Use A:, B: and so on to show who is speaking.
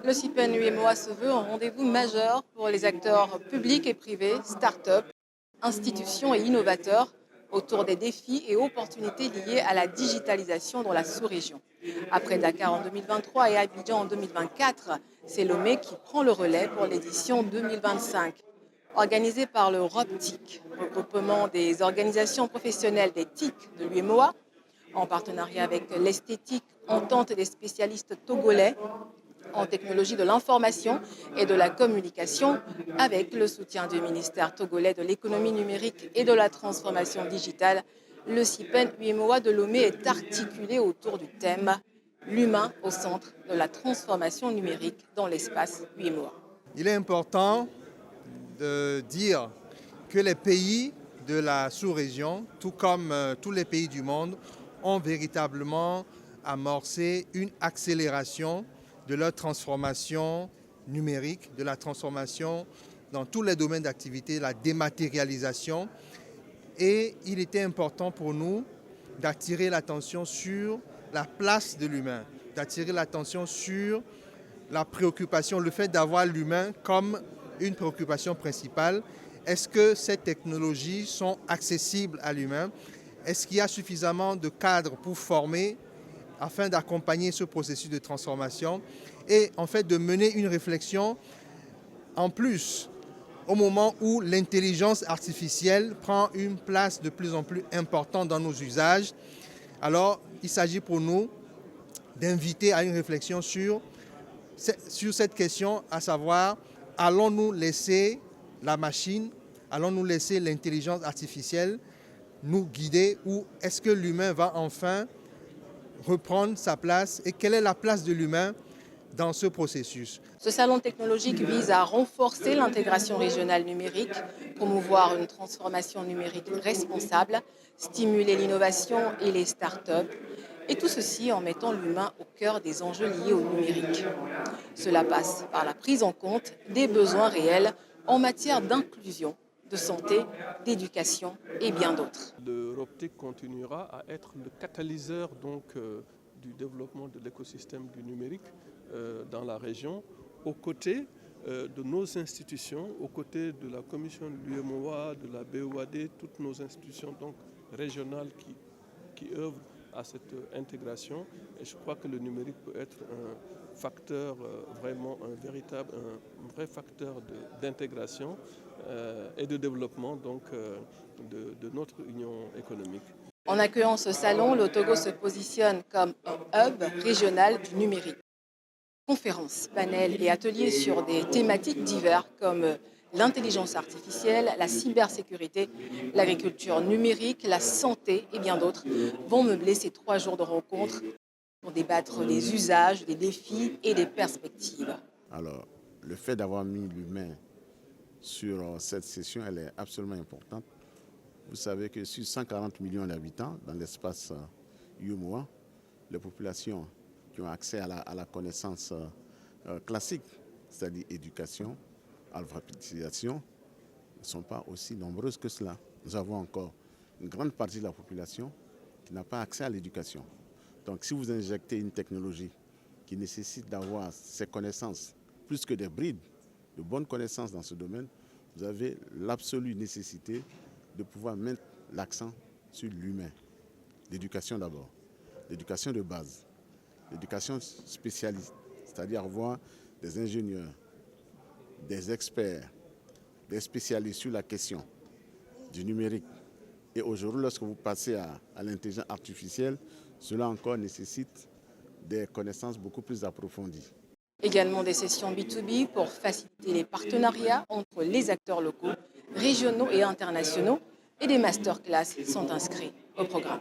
A: Le CIPEN UEMOA se veut un rendez-vous majeur pour les acteurs publics et privés, start-up, institutions et innovateurs autour des défis et opportunités liées à la digitalisation dans la sous-région. Après Dakar en 2023 et Abidjan en 2024, c'est Lomé qui prend le relais pour l'édition 2025. Organisée par le ROPTIC, regroupement des organisations professionnelles des TIC de l'UEMOA, en partenariat avec l'Esthétique, Entente des spécialistes togolais en technologie de l'information et de la communication, avec le soutien du ministère togolais de l'économie numérique et de la transformation digitale. Le CIPEN UEMOA de Lomé est articulé autour du thème « L'humain au centre de la transformation numérique dans l'espace UEMOA ».
B: Il est important de dire que les pays de la sous-région, tout comme tous les pays du monde, ont véritablement amorcé une accélération de leur transformation numérique, de la transformation dans tous les domaines d'activité, la dématérialisation. Et il était important pour nous d'attirer l'attention sur la place de l'humain, d'attirer l'attention sur la préoccupation, le fait d'avoir l'humain comme une préoccupation principale. Est-ce que ces technologies sont accessibles à l'humain? Est-ce qu'il y a suffisamment de cadres pour former afin d'accompagner ce processus de transformation et en fait de mener une réflexion en plus au moment où l'intelligence artificielle prend une place de plus en plus importante dans nos usages? Alors, il s'agit pour nous d'inviter à une réflexion sur cette question, à savoir, allons-nous laisser la machine, allons-nous laisser l'intelligence artificielle nous guider ou est-ce que l'humain va enfin reprendre sa place et quelle est la place de l'humain dans ce processus?
A: Ce salon technologique vise à renforcer l'intégration régionale numérique, promouvoir une transformation numérique responsable, stimuler l'innovation et les start-up, et tout ceci en mettant l'humain au cœur des enjeux liés au numérique. Cela passe par la prise en compte des besoins réels en matière d'inclusion, de santé, d'éducation et bien d'autres.
C: Le ROPTIC continuera à être le catalyseur du développement de l'écosystème du numérique dans la région, aux côtés de nos institutions, aux côtés de la Commission de l'UEMOA, de la BOAD, toutes nos institutions donc, régionales qui œuvrent à cette intégration. Et je crois que le numérique peut être un facteur, vraiment un vrai facteur d'intégration et de développement donc, de notre union économique.
A: En accueillant ce salon, le Togo se positionne comme un hub régional du numérique. Conférences, panels et ateliers sur des thématiques diverses comme l'intelligence artificielle, la cybersécurité, l'agriculture numérique, la santé et bien d'autres vont meubler ces 3 jours de rencontres pour débattre des usages, des défis et des perspectives.
D: Alors, le fait d'avoir mis l'humain sur cette session, elle est absolument importante. Vous savez que sur 140 millions d'habitants dans l'espace UEMOA, les populations qui ont accès à la connaissance classique, c'est-à-dire éducation, alphabétisation, ne sont pas aussi nombreuses que cela. Nous avons encore une grande partie de la population qui n'a pas accès à l'éducation. Donc si vous injectez une technologie qui nécessite d'avoir ces connaissances, plus que des brides, de bonnes connaissances dans ce domaine, vous avez l'absolue nécessité de pouvoir mettre l'accent sur l'humain. L'éducation d'abord, l'éducation de base, l'éducation spécialiste, c'est-à-dire avoir des ingénieurs, des experts, des spécialistes sur la question du numérique. Et aujourd'hui, lorsque vous passez à l'intelligence artificielle, cela encore nécessite des connaissances beaucoup plus approfondies.
A: Également des sessions B2B pour faciliter les partenariats entre les acteurs locaux, régionaux et internationaux, et des masterclass sont inscrits au programme.